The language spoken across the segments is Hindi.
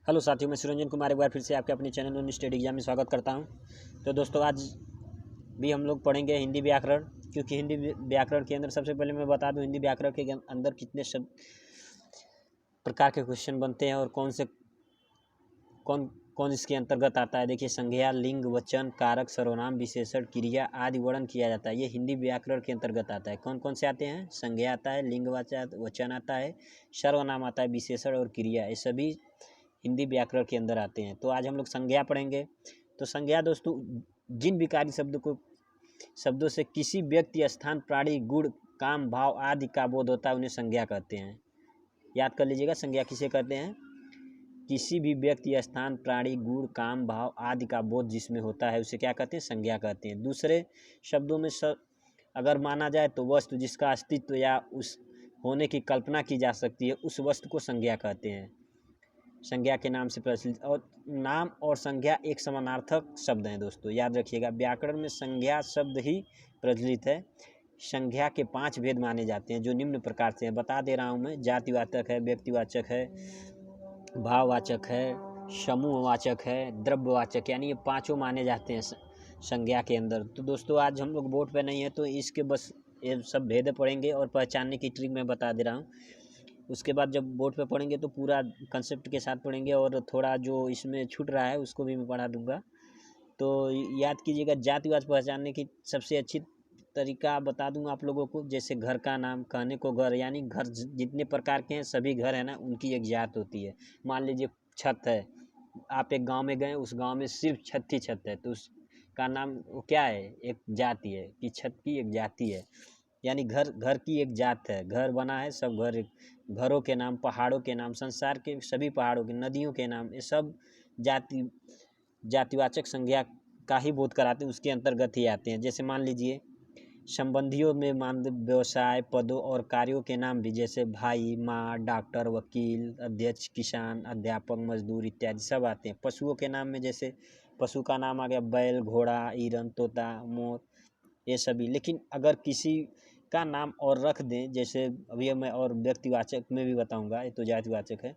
हेलो साथियों, मैं सुरंजन कुमार एक बार फिर से आपके अपने चैनल वन स्टडी एग्जाम में स्वागत करता हूं। तो दोस्तों, आज भी हम लोग पढ़ेंगे हिंदी व्याकरण, क्योंकि हिंदी व्याकरण के अंदर सबसे पहले मैं बता दूं, हिंदी व्याकरण के अंदर कितने शब्द प्रकार के क्वेश्चन बनते हैं और कौन कौन इसके अंतर्गत आता है। देखिए, संज्ञा, लिंग, वचन, कारक, सर्वनाम, विशेषण, क्रिया आदि वर्णन किया जाता है। ये हिंदी व्याकरण के अंतर्गत आता है। कौन कौन से आते हैं? संज्ञा आता है, लिंगवाचक वचन आता है, सर्वनाम आता है, विशेषण और क्रिया, ये सभी हिंदी व्याकरण के अंदर आते हैं। तो आज हम लोग संज्ञा पढ़ेंगे। तो संज्ञा दोस्तों, जिन विकारी शब्दों से किसी व्यक्ति, स्थान, प्राणी, गुण, काम, भाव आदि का बोध होता है, उन्हें संज्ञा कहते हैं। याद कर लीजिएगा, संज्ञा किसे कहते हैं? किसी भी व्यक्ति, स्थान, प्राणी, गुण, काम, भाव आदि का बोध जिसमें होता है, उसे क्या कहते हैं? संज्ञा कहते हैं। दूसरे शब्दों में अगर माना जाए तो वस्तु जिसका अस्तित्व या उस होने की कल्पना की जा सकती है, उस वस्तु को संज्ञा कहते हैं। संज्ञा के नाम से प्रचलित, और नाम और संज्ञा एक समानार्थक शब्द हैं दोस्तों, याद रखिएगा। व्याकरण में संज्ञा शब्द ही प्रचलित है। संज्ञा के 5 भेद माने जाते हैं, जो निम्न प्रकार से हैं। बता दे रहा हूँ मैं। जातिवाचक है, व्यक्तिवाचक है, भाववाचक है, समूहवाचक है, द्रव्यवाचक, यानी ये 5 माने जाते हैं संज्ञा के अंदर। तो दोस्तों, आज हम लोग बोर्ड पे नहीं है, तो इसके बस ये सब भेद पढ़ेंगे और पहचानने की ट्रिक मैं बता दे रहा हूँ। उसके बाद जब बोर्ड पे पढ़ेंगे तो पूरा कंसेप्ट के साथ पढ़ेंगे, और थोड़ा जो इसमें छूट रहा है उसको भी मैं पढ़ा दूंगा। तो याद कीजिएगा, जातिवाचक पहचानने की सबसे अच्छी तरीका बता दूंगा आप लोगों को। जैसे घर का नाम, कहने को घर, यानी घर जितने प्रकार के हैं सभी घर है ना, उनकी एक जात होती है। मान लीजिए छत है, आप एक गांव में गए, उस गांव में सिर्फ छत ही छत है, तो उसका नाम वो क्या है? एक जाति है, कि छत की एक जाति है। यानी घर की एक जात है। घर बना है, सब घरों के नाम, पहाड़ों के नाम, संसार के सभी पहाड़ों के, नदियों के नाम, ये सब जातिवाचक संज्ञा का ही बोध कराते हैं, उसके अंतर्गत ही आते हैं। जैसे मान लीजिए, संबंधियों में व्यवसाय, पदों और कार्यों के नाम भी, जैसे भाई, माँ, डॉक्टर, वकील, अध्यक्ष, किसान, अध्यापक, मजदूर इत्यादि सब आते हैं। पशुओं के नाम में जैसे पशु का नाम आ गया बैल, घोड़ा, हिरन, तोता, मोर, ये सभी। लेकिन अगर किसी का नाम और रख दें, जैसे अभी मैं और व्यक्तिवाचक में भी बताऊंगा, ये तो जातिवाचक है।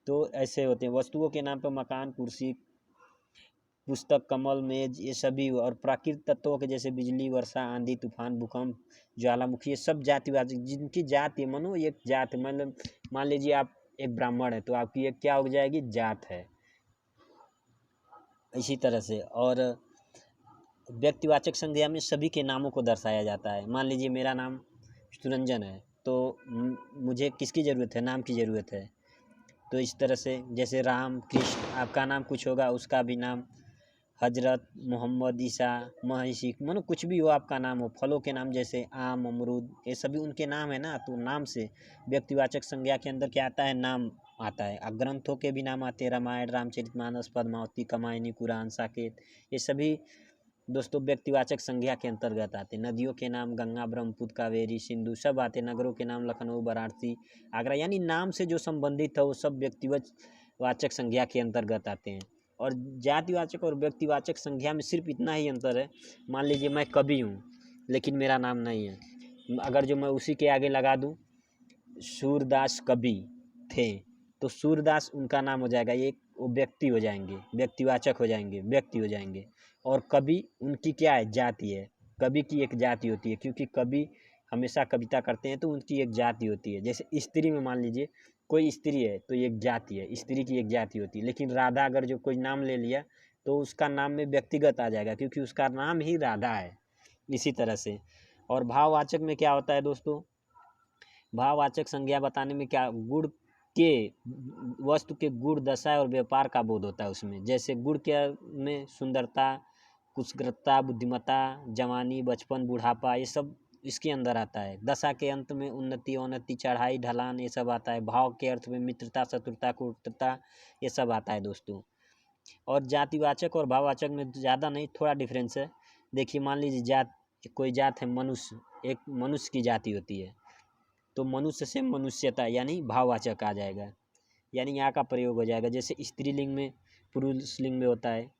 तो ऐसे होते हैं। वस्तुओं के नाम पर मकान, कुर्सी, पुस्तक, कमल, मेज, ये सभी। और प्राकृतिक तत्वों के जैसे बिजली, वर्षा, आंधी, तूफान, भूकंप, ज्वालामुखी, ये सब जातिवाचक, जिनकी जाति है, मनो एक जात है। मतलब मान लीजिए आप एक ब्राह्मण है, तो आपकी एक क्या हो जाएगी? जात है। इसी तरह से। और व्यक्तिवाचक संज्ञा में सभी के नामों को दर्शाया जाता है। मान लीजिए मेरा नाम सुरंजन है, तो मुझे किसकी ज़रूरत है? नाम की ज़रूरत है। तो इस तरह से, जैसे राम, कृष्ण, आपका नाम कुछ होगा, उसका भी नाम, हजरत, मोहम्मद, ईसा, महिषी, मानो कुछ भी हो आपका नाम हो। फलों के नाम जैसे आम, अमरूद, ये सभी उनके नाम है ना। तो नाम से व्यक्तिवाचक संज्ञा के अंदर क्या आता है? नाम आता है। अब ग्रंथों के भी नाम आते हैं, रामायण, रामचरितमानस, पद्मावती, कमायनी, कुरान, साकेत, ये सभी दोस्तों व्यक्तिवाचक संज्ञा के अंतर्गत आते हैं। नदियों के नाम गंगा, ब्रह्मपुत्र, कावेरी, सिंधु सब आते हैं। नगरों के नाम लखनऊ, वाराणसी, आगरा, यानी नाम से जो संबंधित है वो सब व्यक्तिवाचक संज्ञा के अंतर्गत आते हैं। और जातिवाचक और व्यक्तिवाचक संज्ञा में सिर्फ इतना ही अंतर है। मान लीजिए मैं कवि हूँ, लेकिन मेरा नाम नहीं है। अगर जो मैं उसी के आगे लगा दूँ, सूरदास कवि थे, तो सूरदास उनका नाम हो जाएगा, ये वो व्यक्ति हो जाएंगे, व्यक्तिवाचक हो जाएंगे, व्यक्ति हो जाएंगे। और कवि उनकी क्या है? जाति है। कवि की एक जाति होती है, क्योंकि कवि हमेशा कविता करते हैं, तो उनकी एक जाति होती है। जैसे स्त्री में मान लीजिए कोई स्त्री है, तो एक जाति है, स्त्री की एक जाति होती है। लेकिन राधा अगर जो कोई नाम ले लिया, तो उसका नाम में व्यक्तिगत आ जाएगा, क्योंकि उसका नाम ही राधा है। इसी तरह से। और भाववाचक में क्या होता है दोस्तों? भाववाचक संज्ञा बताने में क्या, गुण के, वस्तु के गुण, दशा और व्यापार का बोध होता है उसमें। जैसे गुण के में सुंदरता, कुशग्रता, बुद्धिमत्ता, जवानी, बचपन, बुढ़ापा, ये सब इसके अंदर आता है। दशा के अंत में उन्नति, अवनति, चढ़ाई, ढलान, ये सब आता है। भाव के अर्थ में मित्रता, शत्रुता, क्रूरता, ये सब आता है दोस्तों। और जातिवाचक और भाववाचक में ज़्यादा नहीं, थोड़ा डिफरेंस है। देखिए, मान लीजिए जात, कोई जात है मनुष्य, एक मनुष्य की जाति होती है, तो मनुष्य से मनुष्यता यानी भाववाचक आ जाएगा, यानी यहाँ का प्रयोग हो जाएगा। जैसे स्त्रीलिंग में, पुरुष लिंग में होता है।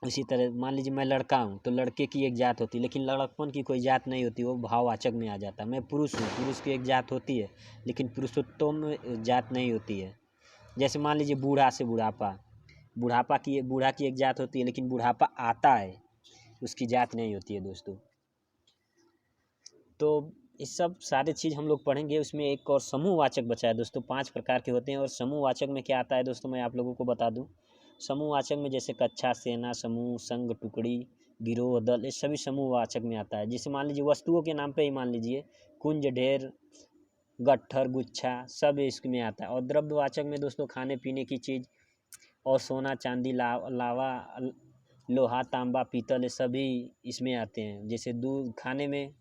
इसी तरह मान लीजिए मैं लड़का हूँ, तो लड़के की एक जात होती है, लेकिन लड़कपन की कोई जात नहीं होती, वो भाववाचक में आ जाता है। मैं पुरुष हूँ, पुरुष की एक जात होती है, लेकिन पुरुषोत्तम में जात नहीं होती है। जैसे मान लीजिए बूढ़ा से बुढ़ापा, बूढ़ा की एक जात होती है, लेकिन बुढ़ापा आता है, उसकी जात नहीं होती है दोस्तों। तो इस सब सारे चीज़ हम लोग पढ़ेंगे। उसमें एक और समूहवाचक बचा है दोस्तों, 5 प्रकार के होते हैं। और समूहवाचक में क्या आता है दोस्तों, मैं आप लोगों को बता दूं। समूहवाचक में जैसे कक्षा, सेना, समूह, संघ, टुकड़ी, गिरोह, दल, ये सभी समूहवाचक में आता है। जैसे मान लीजिए वस्तुओं के नाम पे ही मान लीजिए कुंज, ढेर, गट्ठर, गुच्छा, सब इसमें आता है। और द्रव्यवाचक में दोस्तों खाने पीने की चीज़ और सोना, चांदी, लावा, लोहा, तांबा, पीतल, ये सभी इसमें आते हैं। जैसे दूध, खाने में,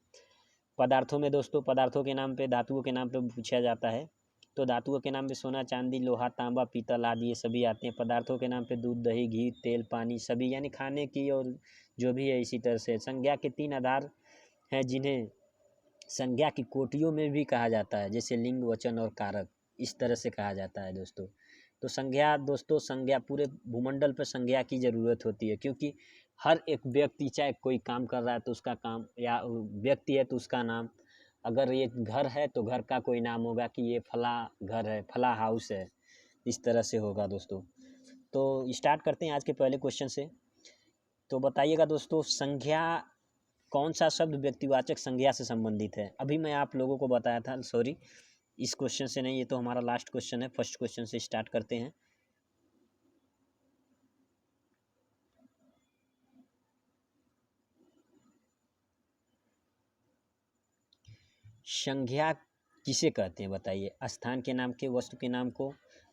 पदार्थों में दोस्तों, पदार्थों के नाम पे, धातुओं के नाम पे पूछा जाता है, तो धातुओं के नाम पे सोना, चांदी, लोहा, तांबा, पीतल आदि ये सभी आते हैं। पदार्थों के नाम पे दूध, दही, घी, तेल, पानी, सभी यानी खाने की और जो भी है। इसी तरह से संज्ञा के 3 आधार हैं, जिन्हें संज्ञा की कोटियों में भी कहा जाता है, जैसे लिंग, वचन और कारक, इस तरह से कहा जाता है दोस्तों। तो संज्ञा दोस्तों, संज्ञा पूरे भूमंडल पर संज्ञा की ज़रूरत होती है, क्योंकि हर एक व्यक्ति चाहे कोई काम कर रहा है तो उसका काम, या व्यक्ति है तो उसका नाम, अगर ये घर है तो घर का कोई नाम होगा कि ये फला घर है, फला हाउस है, इस तरह से होगा दोस्तों। तो स्टार्ट करते हैं आज के पहले क्वेश्चन से। तो बताइएगा दोस्तों, संज्ञा, कौन सा शब्द व्यक्तिवाचक संज्ञा से संबंधित है। अभी मैं आप लोगों को बताया था, सॉरी इस क्वेश्चन से नहीं, ये तो हमारा लास्ट क्वेश्चन है। फर्स्ट क्वेश्चन से स्टार्ट करते हैं। संज्ञा किसे कहते हैं बताइए। स्थान के नाम के, वस्तु के नाम को,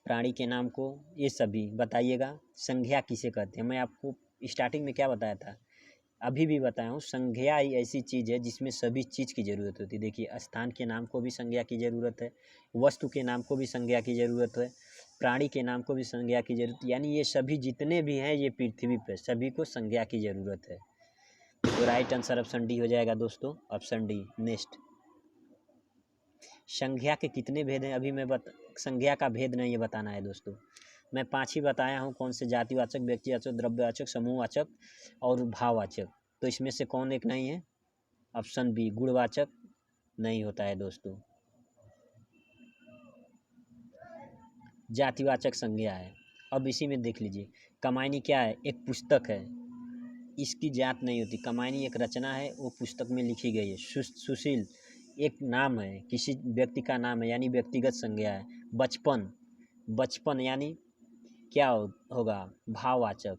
प्राणी के नाम को, ये सभी बताइएगा। संज्ञा किसे कहते हैं। मैं आपको स्टार्टिंग में क्या बताया था, अभी भी बताया हूँ। संज्ञा ही ऐसी चीज़ है जिसमें सभी चीज़ की ज़रूरत होती है। देखिए, स्थान के नाम को भी संज्ञा की ज़रूरत है, वस्तु के नाम को भी संज्ञा की ज़रूरत है, प्राणी के नाम को भी संज्ञा की ज़रूरत है, यानी ये सभी जितने भी हैं ये पृथ्वी पर, सभी को संज्ञा की ज़रूरत है। तो राइट आंसर ऑप्शन डी हो जाएगा दोस्तों, ऑप्शन डी। नेक्स्ट, संज्ञा के कितने भेद हैं, अभी मैं संज्ञा का भेद नहीं, ये बताना है दोस्तों। मैं 5 ही बताया हूँ। कौन से? जातिवाचक, व्यक्तिवाचक, द्रव्यवाचक, समूहवाचक और भाववाचक। तो इसमें से कौन एक नहीं है? ऑप्शन बी, गुणवाचक नहीं होता है दोस्तों। जातिवाचक संज्ञा है। अब इसी में देख लीजिए, कमायनी क्या है? एक पुस्तक है, इसकी जात नहीं होती। कमायनी एक रचना है, वो पुस्तक में लिखी गई है। सुशील एक नाम है, किसी व्यक्ति का नाम है, यानी व्यक्तिगत संज्ञा है। बचपन, बचपन यानी क्या होगा? भाववाचक।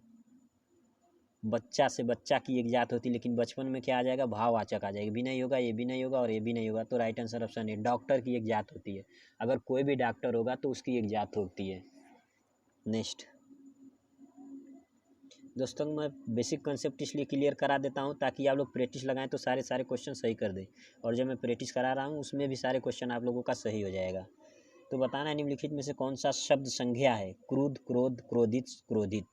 बच्चा से बच्चा की एक जात होती है, लेकिन बचपन में क्या आ जाएगा? भाववाचक आ जाएगा। भी नहीं होगा, ये भी नहीं होगा और ये भी नहीं होगा। तो राइट आंसर ऑप्शन है। डॉक्टर की एक जात होती है, अगर कोई भी डॉक्टर होगा तो उसकी एक जात होती है। नेक्स्ट दोस्तों, मैं बेसिक कॉन्सेप्ट इसलिए क्लियर करा देता हूँ ताकि आप लोग प्रैक्टिस लगाएं तो सारे क्वेश्चन सही कर दें। और जब मैं प्रैक्टिस करा रहा हूँ उसमें भी सारे क्वेश्चन आप लोगों का सही हो जाएगा। तो बताना है निम्नलिखित में से कौन सा शब्द संज्ञा है। क्रोध, क्रोध, क्रोधित, क्रोधित,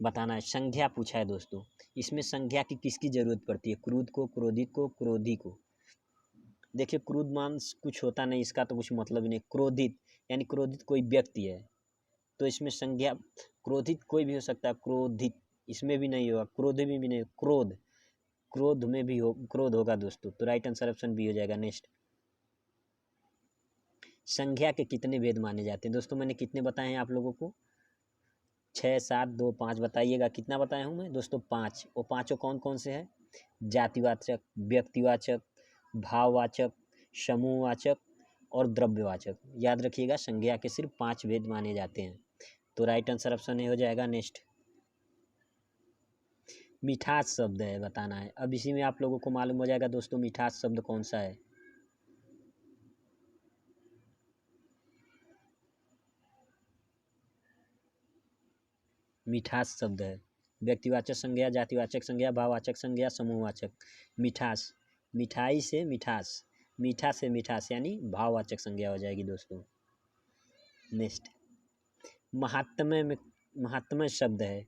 बताना है। संज्ञा पूछा है दोस्तों, इसमें संज्ञा की किसकी जरूरत पड़ती है? क्रोध को, क्रोधित को, क्रोधी को। देखिए, क्रोध मान कुछ होता नहीं, इसका तो कुछ मतलब ही नहीं। क्रोधित यानी क्रोधित कोई व्यक्ति है, तो इसमें संज्ञा क्रोधित कोई भी हो सकता है। क्रोधित इसमें भी नहीं होगा, क्रोध में भी नहीं, क्रोध, क्रोध में भी हो, क्रोध होगा दोस्तों। तो राइट आंसर ऑप्शन बी हो जाएगा। नेक्स्ट, संज्ञा के कितने भेद माने जाते हैं दोस्तों? मैंने कितने बताए हैं आप लोगों को? 6, 7, 2, 5 बताइएगा। कितना बताया हूँ मैं दोस्तों? 5। वो पाँचों कौन कौन से हैं? जातिवाचक, व्यक्तिवाचक, भाववाचक, समूहवाचक और द्रव्यवाचक। याद रखिएगा, संज्ञा के सिर्फ 5 भेद माने जाते हैं। तो राइट आंसर ऑप्शन ए हो जाएगा। नेक्स्ट, मिठास शब्द है, बताना है। अब इसी में आप लोगों को मालूम हो जाएगा दोस्तों, मिठास शब्द कौन सा है। मिठास शब्द है व्यक्तिवाचक संज्ञा, जातिवाचक संज्ञा, भाववाचक संज्ञा, समूहवाचक। मिठास, मिठाई से मिठास, मीठा से मिठास, यानी भाववाचक संज्ञा हो जाएगी दोस्तों। नेक्स्ट, महात्म्य में, महात्म्य शब्द है,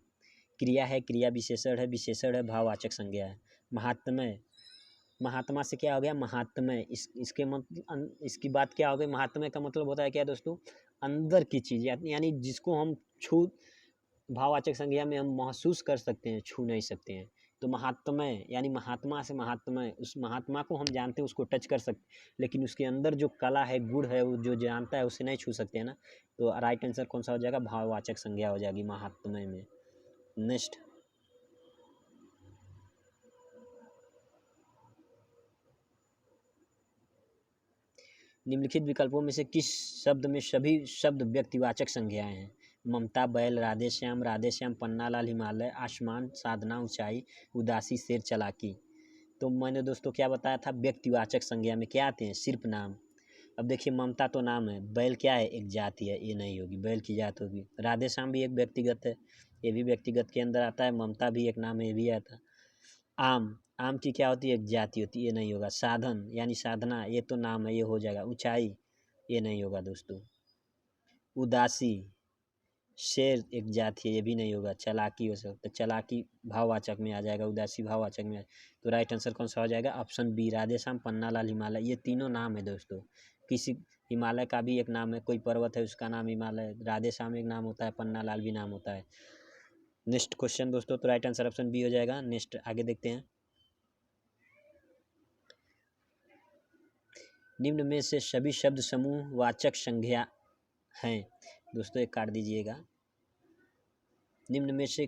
क्रिया है, क्रिया विशेषण है, विशेषण है, भाववाचक संज्ञा है। महात्म्य, महात्मा से क्या हो गया? महात्म्य। इसके मतलब, इसकी बात क्या हो गई? महात्म्य का मतलब होता है क्या दोस्तों? अंदर की चीज़, यानी जिसको हम छू, भाववाचक संज्ञा में हम महसूस कर सकते हैं, छू नहीं सकते हैं। तो महात्म्य यानी महात्मा से महात्म्य, उस महात्मा को हम जानते हैं, उसको टच कर सकते, लेकिन उसके अंदर जो कला है, गुण है, वो जो जानता है उसे नहीं छू सकते हैं ना। तो राइट आंसर कौन सा हो जाएगा? भाववाचक संज्ञा हो जाएगी महात्म्य में। नेक्स्ट, निम्नलिखित विकल्पों में से किस शब्द में सभी शब्द व्यक्तिवाचक संज्ञाएं हैं? ममता, बैल, राधे श्याम, पन्नालाल, हिमालय, आसमान, साधना, ऊंचाई, उदासी, शेर, चालाकी। तो मैंने दोस्तों क्या बताया था? व्यक्तिवाचक संज्ञा में क्या आते हैं? सिर्फ नाम। अब देखिए, ममता तो नाम है, बैल क्या है? एक जाति है, ये नहीं होगी, बैल की जात होगी। राधे श्याम भी एक व्यक्तिगत है, ये भी व्यक्तिगत के अंदर आता है। ममता भी एक नाम है, ये भी आता है। आम की क्या होती है? एक जाति होती है, ये नहीं होगा। साधन यानी साधना, ये तो नाम है, ये हो जाएगा। ऊंचाई, ये नहीं होगा दोस्तों। उदासी, शेर एक जाति है, ये भी नहीं होगा। चालाकी हो सकता है, चालाकी भाववाचक में आ जाएगा, उदासी भाववाचक में। तो राइट आंसर कौन सा हो जाएगा? Option B, Radheshyam, Pannalal, Himalaya. ये तीनों नाम है दोस्तों। किसी हिमालय का भी एक नाम है, कोई पर्वत है उसका नाम हिमालय, राधेश्याम एक नाम होता है, पन्नालाल भी नाम होता है। नेक्स्ट क्वेश्चन दोस्तों, तो राइट आंसर ऑप्शन बी हो जाएगा। नेक्स्ट आगे देखते हैं। निम्न में से सभी शब्द समूह वाचक संज्ञा हैं। दोस्तों एक काट दीजिएगा। निम्न में से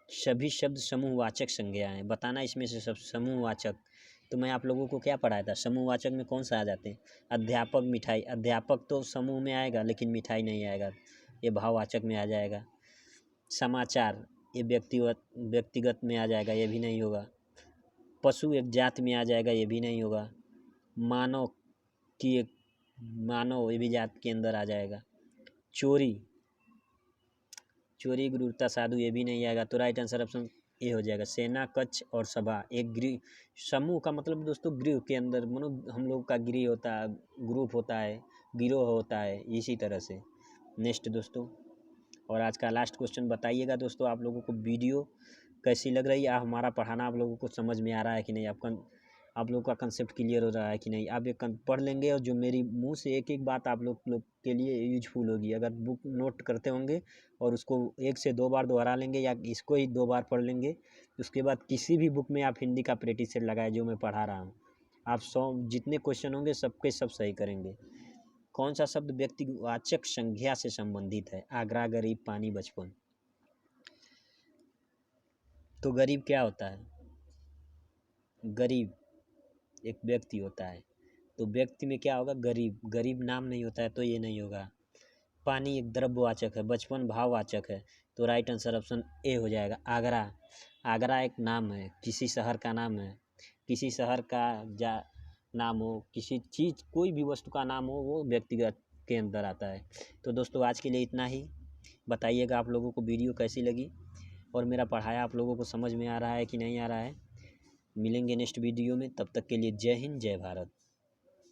सभी शब्द समूहवाचक संज्ञा हैं, बताना इसमें से सब समूहवाचक। तो मैं आप लोगों को क्या पढ़ाया था? समूहवाचक में कौन सा आ जाते हैं? अध्यापक, मिठाई। अध्यापक तो समूह में आएगा, लेकिन मिठाई नहीं आएगा, ये भाववाचक में आ जाएगा। समाचार, ये व्यक्तिगत में आ जाएगा, ये भी नहीं होगा। पशु एक जात में आ जाएगा, ये भी नहीं होगा। मानव की एक मानव, ये भी जात के अंदर आ जाएगा। चोरी क्रूरता, साधु, ये भी नहीं आएगा। तो राइट आंसर ऑप्शन ए हो जाएगा। सेना, कक्ष और सभा, एक गृह समूह का मतलब दोस्तों गृह के अंदर, मानो हम लोग का गृह होता है, ग्रुप होता है, गिरोह होता है, इसी तरह से। नेक्स्ट दोस्तों, और आज का लास्ट क्वेश्चन बताइएगा दोस्तों, आप लोगों को वीडियो कैसी लग रही है? हमारा पढ़ाना आप लोगों को समझ में आ रहा है कि नहीं? आप लोगों का कंसेप्ट क्लियर हो रहा है कि नहीं? आप ये पढ़ लेंगे, और जो मेरी मुंह से एक एक बात आप लोग के लिए यूजफुल होगी। अगर बुक नोट करते होंगे और उसको 1 से 2 बार दोहरा लेंगे, या इसको ही 2 बार पढ़ लेंगे, उसके बाद किसी भी बुक में आप हिंदी का प्रैक्टिस सेट लगाए जो मैं पढ़ा रहा हूँ, आप 100 जितने क्वेश्चन होंगे सबके सब सही करेंगे। कौन सा शब्द व्यक्तिवाचक संज्ञा से संबंधित है? आगरा, गरीब, पानी, बचपन। तो गरीब क्या होता है? गरीब एक व्यक्ति होता है, तो व्यक्ति में क्या होगा? गरीब। गरीब नाम नहीं होता है, तो ये नहीं होगा। पानी एक द्रव्यवाचक है, बचपन भाववाचक है। तो राइट आंसर ऑप्शन ए हो जाएगा। आगरा एक नाम है, किसी शहर का नाम है। किसी शहर का नाम हो, किसी चीज़, कोई भी वस्तु का नाम हो, वो व्यक्तिगत के अंदर आता है। तो दोस्तों आज के लिए इतना ही। बताइएगा आप लोगों को वीडियो कैसी लगी, और मेरा पढ़ाया आप लोगों को समझ में आ रहा है कि नहीं आ रहा है। मिलेंगे नेक्स्ट वीडियो में, तब तक के लिए जय हिंद, जय भारत।